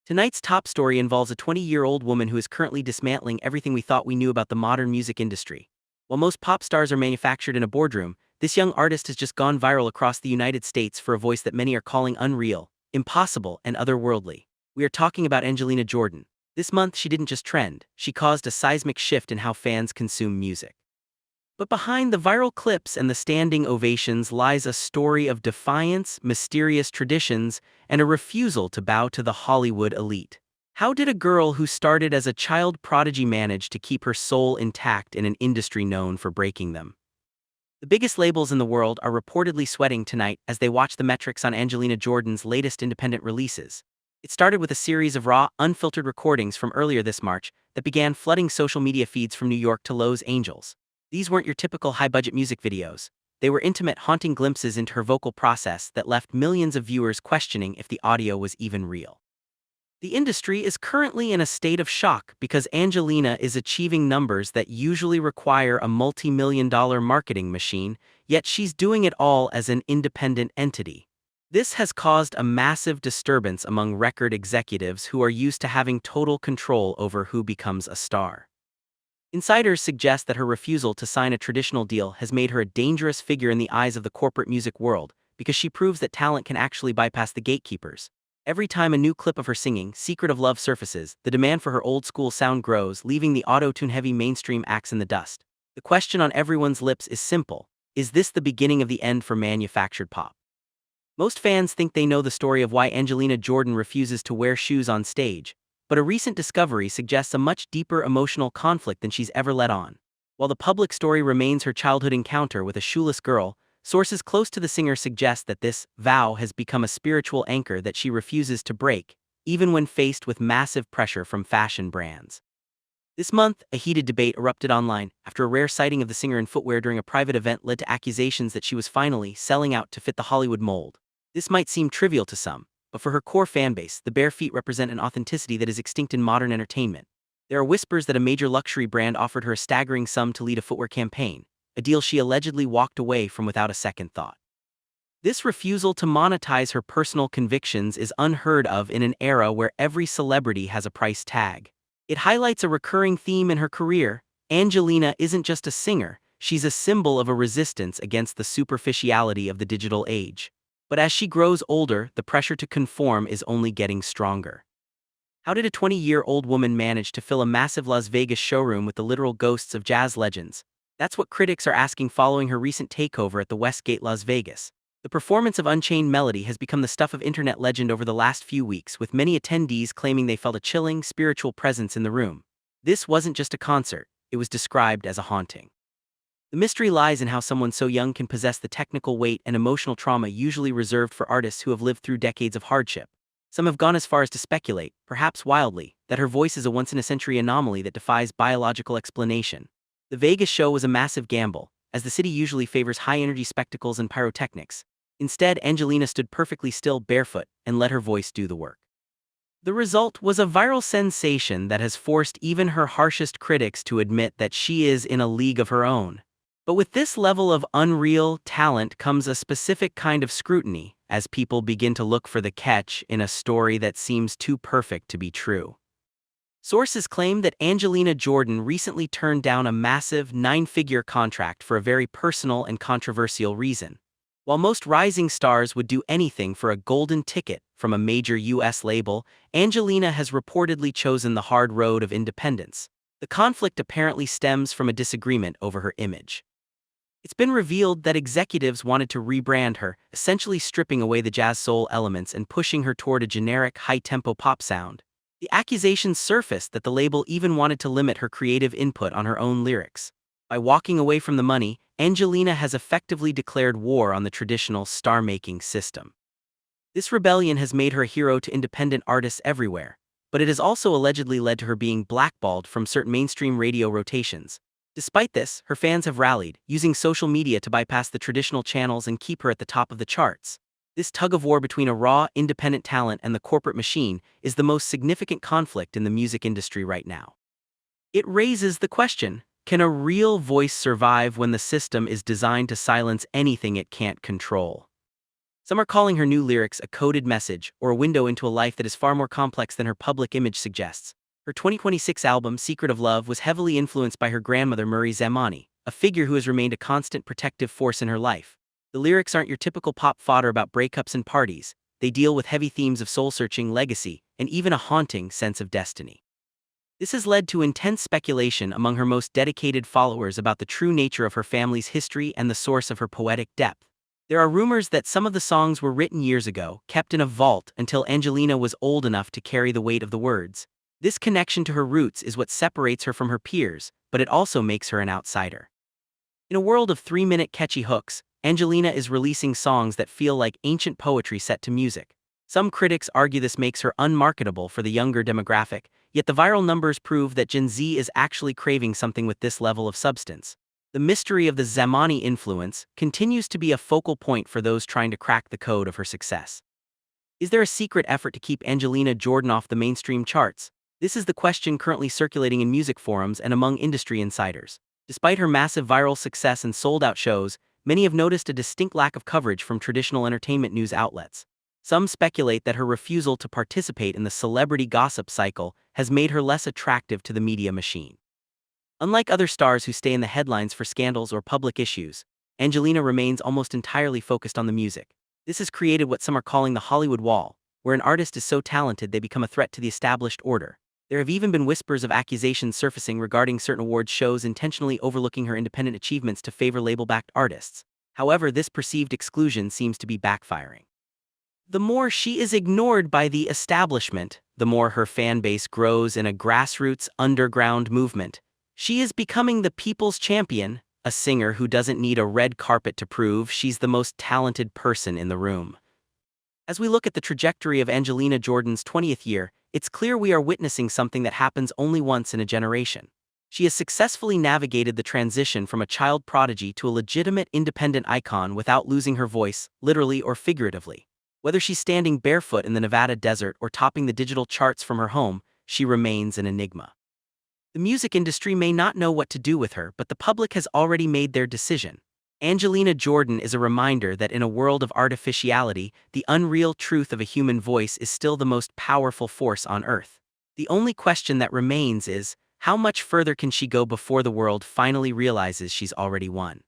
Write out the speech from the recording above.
Tonight's top story involves a 20-year-old woman who is currently dismantling everything we thought we knew about the modern music industry. While most pop stars are manufactured in a boardroom, this young artist has just gone viral across the United States for a voice that many are calling unreal, impossible, and otherworldly. We are talking about Angelina Jordan. This month she didn't just trend, she caused a seismic shift in how fans consume music. But behind the viral clips and the standing ovations lies a story of defiance, mysterious traditions, and a refusal to bow to the Hollywood elite. How did a girl who started as a child prodigy manage to keep her soul intact in an industry known for breaking them? The biggest labels in the world are reportedly sweating tonight as they watch the metrics on Angelina Jordan's latest independent releases. It started with a series of raw, unfiltered recordings from earlier this March that began flooding social media feeds from New York to Los Angeles. These weren't your typical high-budget music videos. They were intimate, haunting glimpses into her vocal process that left millions of viewers questioning if the audio was even real. The industry is currently in a state of shock because Angelina is achieving numbers that usually require a multi-million-dollar marketing machine, yet she's doing it all as an independent entity. This has caused a massive disturbance among record executives who are used to having total control over who becomes a star. Insiders suggest that her refusal to sign a traditional deal has made her a dangerous figure in the eyes of the corporate music world because she proves that talent can actually bypass the gatekeepers. Every time a new clip of her singing Secret of Love surfaces, the demand for her old-school sound grows, leaving the auto-tune-heavy mainstream acts in the dust. The question on everyone's lips is simple: is this the beginning of the end for manufactured pop? Most fans think they know the story of why Angelina Jordan refuses to wear shoes on stage, but a recent discovery suggests a much deeper emotional conflict than she's ever let on. While the public story remains her childhood encounter with a shoeless girl, sources close to the singer suggest that this vow has become a spiritual anchor that she refuses to break, even when faced with massive pressure from fashion brands. This month, a heated debate erupted online after a rare sighting of the singer in footwear during a private event led to accusations that she was finally selling out to fit the Hollywood mold. This might seem trivial to some, but for her core fanbase, the bare feet represent an authenticity that is extinct in modern entertainment. There are whispers that a major luxury brand offered her a staggering sum to lead a footwear campaign, a deal she allegedly walked away from without a second thought. This refusal to monetize her personal convictions is unheard of in an era where every celebrity has a price tag. It highlights a recurring theme in her career: Angelina isn't just a singer, she's a symbol of a resistance against the superficiality of the digital age. But as she grows older, the pressure to conform is only getting stronger. How did a 20-year-old woman manage to fill a massive Las Vegas showroom with the literal ghosts of jazz legends? That's what critics are asking following her recent takeover at the Westgate Las Vegas. The performance of Unchained Melody has become the stuff of internet legend over the last few weeks, with many attendees claiming they felt a chilling, spiritual presence in the room. This wasn't just a concert, it was described as a haunting. The mystery lies in how someone so young can possess the technical weight and emotional trauma usually reserved for artists who have lived through decades of hardship. Some have gone as far as to speculate, perhaps wildly, that her voice is a once-in-a-century anomaly that defies biological explanation. The Vegas show was a massive gamble, as the city usually favors high-energy spectacles and pyrotechnics. Instead, Angelina stood perfectly still, barefoot, and let her voice do the work. The result was a viral sensation that has forced even her harshest critics to admit that she is in a league of her own. But with this level of unreal talent comes a specific kind of scrutiny, as people begin to look for the catch in a story that seems too perfect to be true. Sources claim that Angelina Jordan recently turned down a massive 9-figure contract for a very personal and controversial reason. While most rising stars would do anything for a golden ticket from a major US label, Angelina has reportedly chosen the hard road of independence. The conflict apparently stems from a disagreement over her image. It's been revealed that executives wanted to rebrand her, essentially stripping away the jazz soul elements and pushing her toward a generic, high-tempo pop sound. The accusations surfaced that the label even wanted to limit her creative input on her own lyrics. By walking away from the money, Angelina has effectively declared war on the traditional star-making system. This rebellion has made her a hero to independent artists everywhere, but it has also allegedly led to her being blackballed from certain mainstream radio rotations. Despite this, her fans have rallied, using social media to bypass the traditional channels and keep her at the top of the charts. This tug-of-war between a raw, independent talent and the corporate machine is the most significant conflict in the music industry right now. It raises the question: can a real voice survive when the system is designed to silence anything it can't control? Some are calling her new lyrics a coded message or a window into a life that is far more complex than her public image suggests. Her 2026 album, Secret of Love, was heavily influenced by her grandmother, Mery Zamani, a figure who has remained a constant protective force in her life. The lyrics aren't your typical pop fodder about breakups and parties. They deal with heavy themes of soul-searching, legacy, and even a haunting sense of destiny. This has led to intense speculation among her most dedicated followers about the true nature of her family's history and the source of her poetic depth. There are rumors that some of the songs were written years ago, kept in a vault until Angelina was old enough to carry the weight of the words. This connection to her roots is what separates her from her peers, but it also makes her an outsider. In a world of 3-minute catchy hooks, Angelina is releasing songs that feel like ancient poetry set to music. Some critics argue this makes her unmarketable for the younger demographic, yet the viral numbers prove that Gen Z is actually craving something with this level of substance. The mystery of the Zamani influence continues to be a focal point for those trying to crack the code of her success. Is there a secret effort to keep Angelina Jordan off the mainstream charts? This is the question currently circulating in music forums and among industry insiders. Despite her massive viral success and sold-out shows, many have noticed a distinct lack of coverage from traditional entertainment news outlets. Some speculate that her refusal to participate in the celebrity gossip cycle has made her less attractive to the media machine. Unlike other stars who stay in the headlines for scandals or public issues, Angelina remains almost entirely focused on the music. This has created what some are calling the Hollywood wall, where an artist is so talented they become a threat to the established order. There have even been whispers of accusations surfacing regarding certain awards shows intentionally overlooking her independent achievements to favor label-backed artists. However, this perceived exclusion seems to be backfiring. The more she is ignored by the establishment, the more her fan base grows in a grassroots, underground movement. She is becoming the people's champion, a singer who doesn't need a red carpet to prove she's the most talented person in the room. As we look at the trajectory of Angelina Jordan's 20th year, it's clear we are witnessing something that happens only once in a generation. She has successfully navigated the transition from a child prodigy to a legitimate independent icon without losing her voice, literally or figuratively. Whether she's standing barefoot in the Nevada desert or topping the digital charts from her home, she remains an enigma. The music industry may not know what to do with her, but the public has already made their decision. Angelina Jordan is a reminder that in a world of artificiality, the unreal truth of a human voice is still the most powerful force on earth. The only question that remains is, how much further can she go before the world finally realizes she's already won?